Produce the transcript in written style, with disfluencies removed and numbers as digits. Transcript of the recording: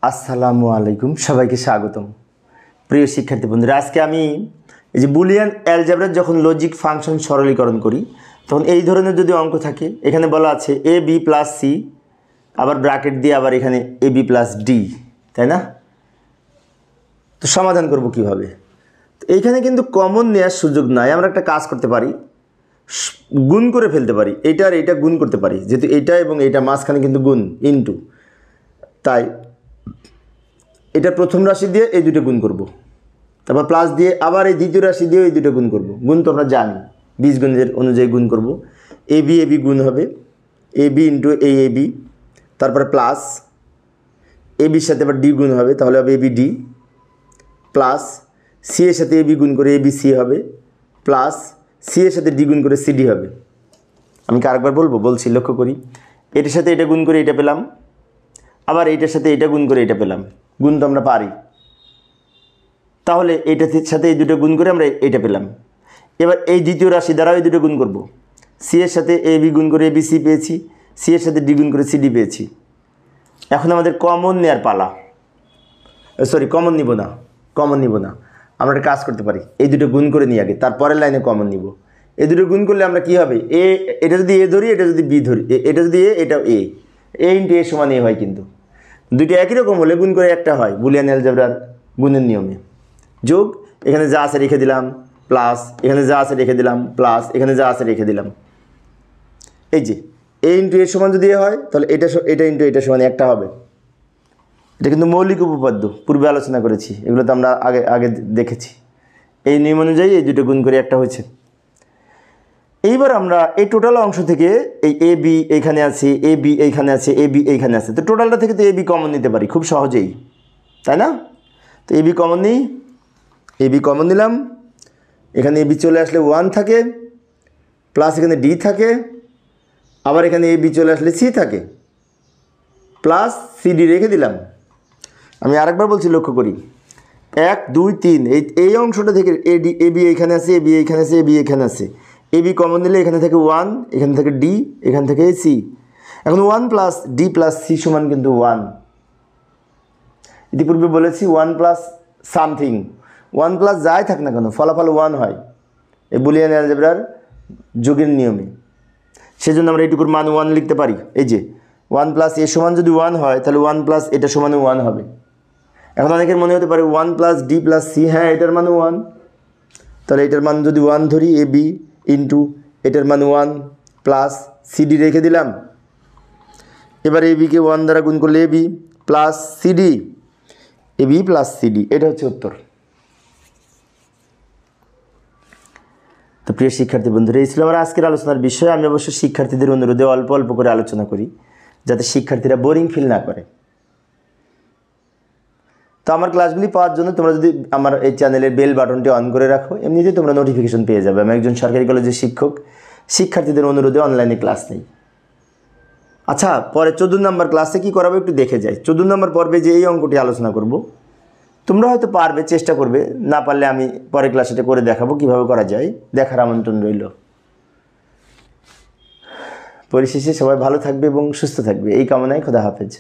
আসসালামু আলাইকুম, সবাইকে স্বাগতম। প্রিয় শিক্ষার্থী বন্ধুরা, আজকে আমি এই যে বুলিয়ান অ্যালজেব্রার যখন লজিক ফাংশন সরলীকরণ করি তখন এই ধরনের যদি অঙ্ক থাকে, এখানে বলা আছে এ বি প্লাস সি, আবার ব্র্যাকেট দিয়ে আবার এখানে এ বি প্লাস ডি, তাই না? তো সমাধান করব কিভাবে? তো এইখানে কিন্তু কমন নেওয়ার সুযোগ নাই। আমরা একটা কাজ করতে পারি, গুণ করে ফেলতে পারি। এইটা আর এইটা গুণ করতে পারি, যেহেতু এইটা এবং এইটা মাঝখানে কিন্তু গুণ ইনটু, তাই এটা প্রথম রাশি দিয়ে এই দুটো গুণ করব, তারপর প্লাস দিয়ে আবার এই দ্বিতীয় রাশি দিয়ে এই দুটো গুণ করব। গুণ তো আমরা জানি, বীজগণিতের অনুযায়ী গুণ করব। এ বি গুণ হবে A B into A B, তারপরে প্লাস এ বির সাথে আবার ডি গুণ হবে, তাহলে হবে A B D, plus C এর সাথে এ বি গুণ করে এ বি সি হবে, প্লাস সি এর সাথে ডি গুণ করে সি ডি হবে। আমি কি আরেকবার বলছি, লক্ষ্য করি। এটার সাথে এটা গুণ করে এটা পেলাম, আবার এইটার সাথে এটা গুণ করে এটা পেলাম। গুণ তো আমরা পারি, তাহলে এইটার সাথে এই দুটো গুণ করে আমরা এইটা পেলাম। এবার এই দ্বিতীয় রাশি দ্বারাও এই দুটো গুণ করব। সি এর সাথে এ বি গুণ করে এ বি সি পেয়েছি, সি এর সাথে ডি গুণ করে সি ডি পেয়েছি। এখন আমাদের কমন নেওয়ার পালা। কমন নিব না। আমরা একটা কাজ করতে পারি, এই দুটো গুণ করে নিই আগে, তারপরের লাইনে কমন নিব। এই দুটো গুণ করলে আমরা কি হবে, এটা যদি এ ধরি, এটা যদি বি ধরি, এটা যদি এটা এ ইন্টু এ সমান এ হয়। কিন্তু দুইটা একই রকম হলে গুণ করে একটা হয়, বুলিয়ান অ্যালজেব্রার গুণের নিয়মে। যোগ, এখানে যা আছে রেখে দিলাম, প্লাস এখানে যা আছে রেখে দিলাম, প্লাস এখানে যা আছে রেখে দিলাম। এই যে এ ইন্টু এর সমান যদি এ হয়, তাহলে এটা ইন্টু এটা সমান একটা হবে। এটা কিন্তু মৌলিক উপপাদ্য, পূর্বে আলোচনা করেছি, এগুলো তো আমরা আগে দেখেছি। এই নিয়ম অনুযায়ী এই দুটো গুণ করে একটা হয়েছে। এইবার আমরা এই টোটাল অংশ থেকে এই এ বি এইখানে আছে, এ বি এইখানে আছে, এ বি এইখানে আছে, তো টোটালটা থেকে তো এ বি কমন নিতে পারি খুব সহজেই, তাই না? তো এ বি কমন নিই, এ বি কমন নিলাম। এখানে এ বি চলে আসলে 1 থাকে, প্লাস এখানে ডি থাকে, আবার এখানে এ বি চলে আসলে সি থাকে, প্লাস সি ডি রেখে দিলাম। আমি আরেকবার বলছি, লক্ষ্য করি। 1 2 3 এই অংশটা থেকে এ বি এইখানে আছে, এ বি এইখানে আছে, এ বি এইখানে আছে। এ বি কমন নিলে এখানে থেকে 1, এখান থেকে ডি, এখান থেকে সি। এখন 1 প্লাস ডি প্লাস সি সমান কিন্তু 1। ইতিপূর্বে বলেছি 1 প্লাস সামথিং, 1 প্লাস যাই থাক না কেন ফলাফল 1 হয় এই বুলিয়ান অ্যালজেব্রার যোগের নিয়মে। সেজন্য আমরা এইটুকুর মান 1 লিখতে পারি। এই যে 1 প্লাস এ সমান যদি 1 হয়, তাহলে 1 প্লাস এটা সমান 1 হবে। এখন অনেকের মনে হতে পারে 1 প্লাস ডি প্লাস সি, হ্যাঁ এটার মান 1, তাহলে এটার মান যদি 1 ধরি, এ বি ইন্টু এটার মান 1 প্লাস সি ডি রেখে দিলাম। এবার এ বিকে 1 দ্বারা গুণ করলে A B plus C D, A B plus C D, এটা হচ্ছে উত্তর। তো প্রিয় শিক্ষার্থী বন্ধুরা, এই ছিল আমার আজকের আলোচনার বিষয়। আমি অবশ্য শিক্ষার্থীদের অনুরোধে অল্প অল্প করে আলোচনা করি, যাতে শিক্ষার্থীরা বোরিং ফিল না করে। তো আমার ক্লাসগুলি পাওয়ার জন্য তোমরা যদি আমার এই চ্যানেলের বেল বাটনটি অন করে রাখো, এমনিতেই তোমরা নোটিফিকেশন পেয়ে যাবে। আমি একজন সরকারি কলেজের শিক্ষক, শিক্ষার্থীদের অনুরোধে অনলাইনে ক্লাস নেই। আচ্ছা, পরে 14 নম্বর ক্লাসে কী করাবো একটু দেখে যাই। 14 নম্বর পর্বে যে এই অঙ্কটি আলোচনা করব, তোমরা হয়তো পারবে, চেষ্টা করবে, না পারলে আমি পরের ক্লাসে এটা করে দেখাবো কীভাবে করা যায়। দেখার আমন্ত্রণ রইল। পরিশেষে সবাই ভালো থাকবে এবং সুস্থ থাকবে, এই কামনায় খোদা হাফেজ।